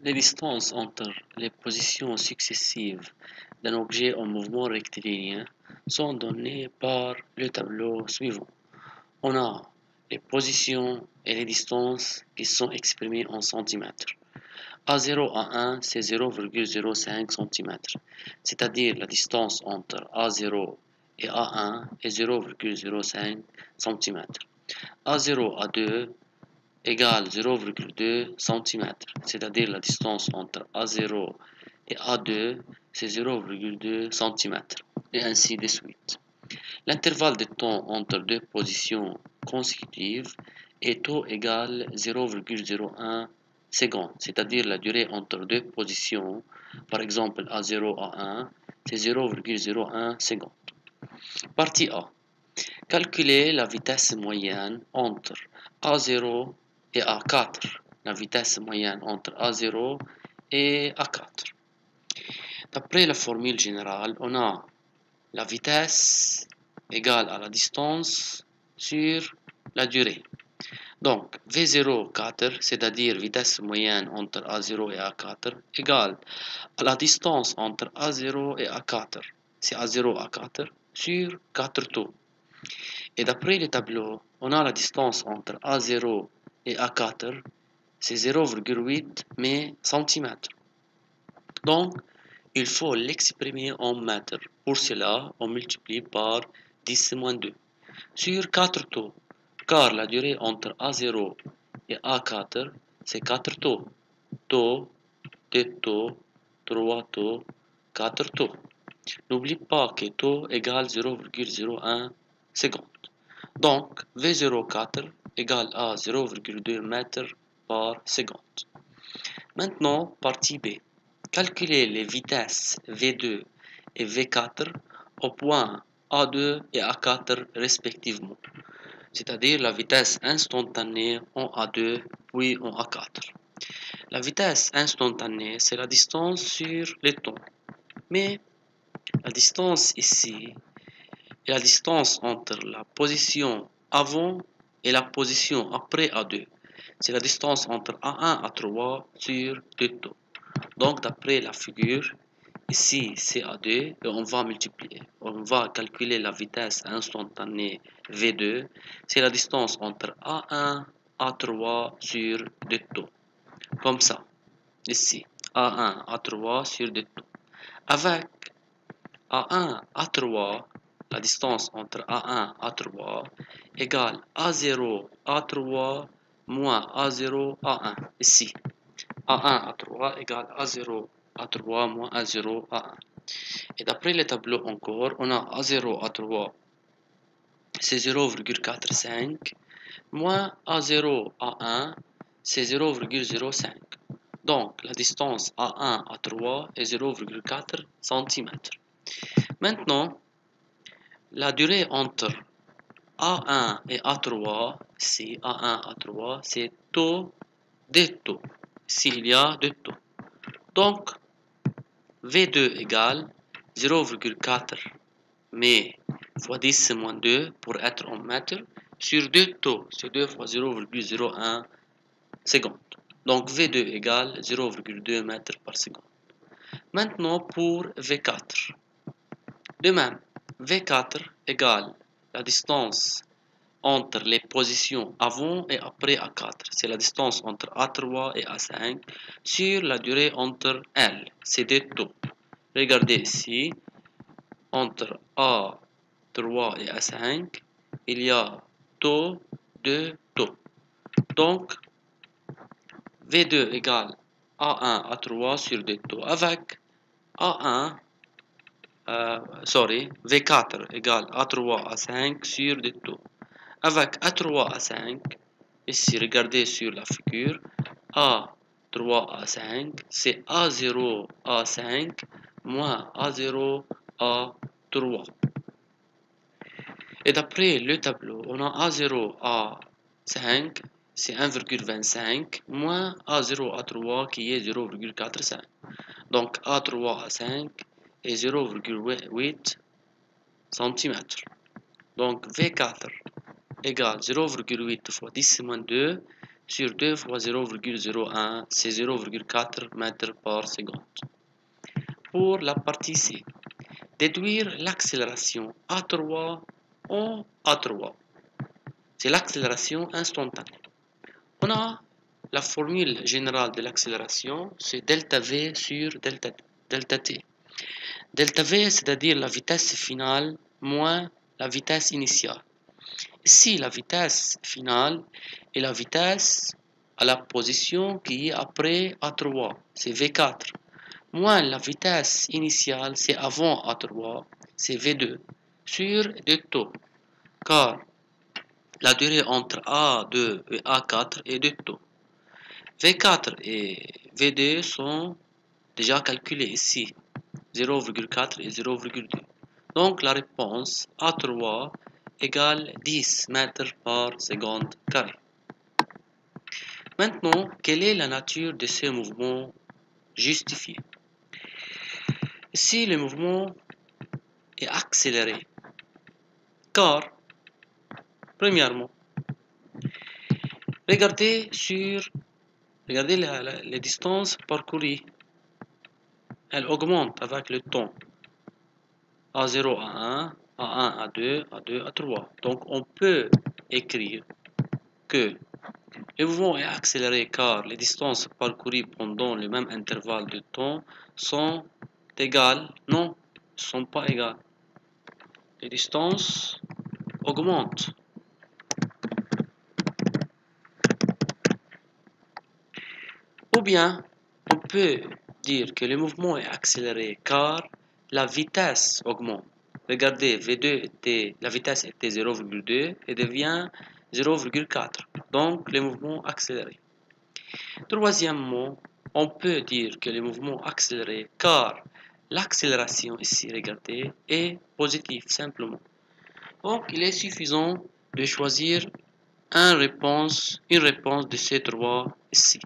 Les distances entre les positions successives d'un objet en mouvement rectiligne sont données par le tableau suivant. On a les positions et les distances qui sont exprimées en centimètres. A0 à 1, c'est 0,05 cm, c'est-à-dire la distance entre A0 et A1 est 0,05 cm. A0 à 2 égale 0,2 cm, c'est-à-dire la distance entre A0 et A2, c'est 0,2 cm, et ainsi de suite. L'intervalle de temps entre deux positions consécutives est tau égale 0,01 secondes, c'est-à-dire la durée entre deux positions, par exemple A0 à 1, c'est 0,01 secondes. Partie A. Calculer la vitesse moyenne entre A0 et A4. La vitesse moyenne entre A0 et A4. D'après la formule générale, on a la vitesse égale à la distance sur la durée. Donc, V0, 4, c'est-à-dire vitesse moyenne entre A0 et A4, égale à la distance entre A0 et A4, c'est A0, A4, sur 4 taux. Et d'après les tableaux, on a la distance entre A0 et A4, c'est 0,8 centimètres. Donc, il faut l'exprimer en mètres. Pour cela, on multiplie par 10-2 sur 4 taux, car la durée entre A0 et A4, c'est 4 taux. Taux, 2 taux, 3 taux, 4 taux. N'oublie pas que taux égale 0,01 seconde. Donc, V04 égale à 0,2 mètres par seconde. Maintenant, partie B. Calculer les vitesses V2 et V4 au point A2 et A4 respectivement, c'est-à-dire la vitesse instantanée en A2 puis en A4. La vitesse instantanée, c'est la distance sur le temps. Mais la distance ici est la distance entre la position avant et la position après A2. C'est la distance entre A1 et A3 sur 2 taux. Donc, d'après la figure, ici c'est A2 et on va multiplier. On va calculer la vitesse instantanée V2. C'est la distance entre A1 et A3 sur 2 taux. Comme ça. Ici, A1, A3 sur 2 taux. Avec A1, A3, la distance entre A1 et A3 égale A0, A3 moins A0, A1. Ici, A1, A3 égale A0, A3 moins A0, A1. Et d'après les tableaux encore, on a A0, A3, c'est 0,45, moins A0, A1, c'est 0,05. Donc, la distance A1, A3 est 0,4 cm. Maintenant, la durée entre A1 et A3, ici A1, A3, c'est taux de taux, s'il y a deux taux. Donc, V2 égale 0,4 mais fois 10 moins 2 pour être en mètres sur 2 taux, c'est 2 fois 0,01 secondes. Donc, V2 égale 0,2 mètres par seconde. Maintenant, pour V4. De même, V4 égale la distance entre les positions avant et après A4. C'est la distance entre A3 et A5 sur la durée entre L. C'est deux taux. Regardez ici, entre A3 et A5, il y a taux de taux. Donc, V2 égale A1, A3 sur 2 taux avec A1, V4 égale A3, A5 sur 2 taux. Avec A3, A5, ici regardez sur la figure, A3, A5, c'est A0, A5 moins A0, A3. Et d'après le tableau, on a A0, A5, c'est 1,25 moins A0, A3 qui est 0,45. Donc A3, A5 est 0,8 cm. Donc V4 égale 0,8 fois 10 moins 2, sur 2 fois 0,01, c'est 0,4 mètres par seconde. Pour la partie C, déduire l'accélération A3 en A3. C'est l'accélération instantanée. On a la formule générale de l'accélération, c'est delta V sur delta T. Delta V, c'est-à-dire la vitesse finale moins la vitesse initiale. Ici, la vitesse finale est la vitesse à la position qui est après A3, c'est V4. Moins la vitesse initiale, c'est avant A3, c'est V2, sur 2 taux, car la durée entre A2 et A4 est 2 taux. V4 et V2 sont déjà calculés ici, 0,4 et 0,2. Donc la réponse A3 égale 10 mètres par seconde carré. Maintenant, quelle est la nature de ces mouvements justifiés? Ici, le mouvement est accéléré, car, premièrement, regardez les distances parcourues, elles augmentent avec le temps, A0 à 1, A1 à 2, A2 à 3. Donc on peut écrire que le mouvement est accéléré car les distances parcourues pendant le même intervalle de temps sont égales. Non, ne sont pas égales. Les distances augmentent. Ou bien, on peut dire que le mouvement est accéléré car la vitesse augmente. Regardez, la vitesse était 0,2 et devient 0,4. Donc, le mouvement accéléré. Troisièmement, on peut dire que le mouvement accéléré car l'accélération ici, regardez, est positive simplement. Donc, il est suffisant de choisir une réponse de ces trois ici.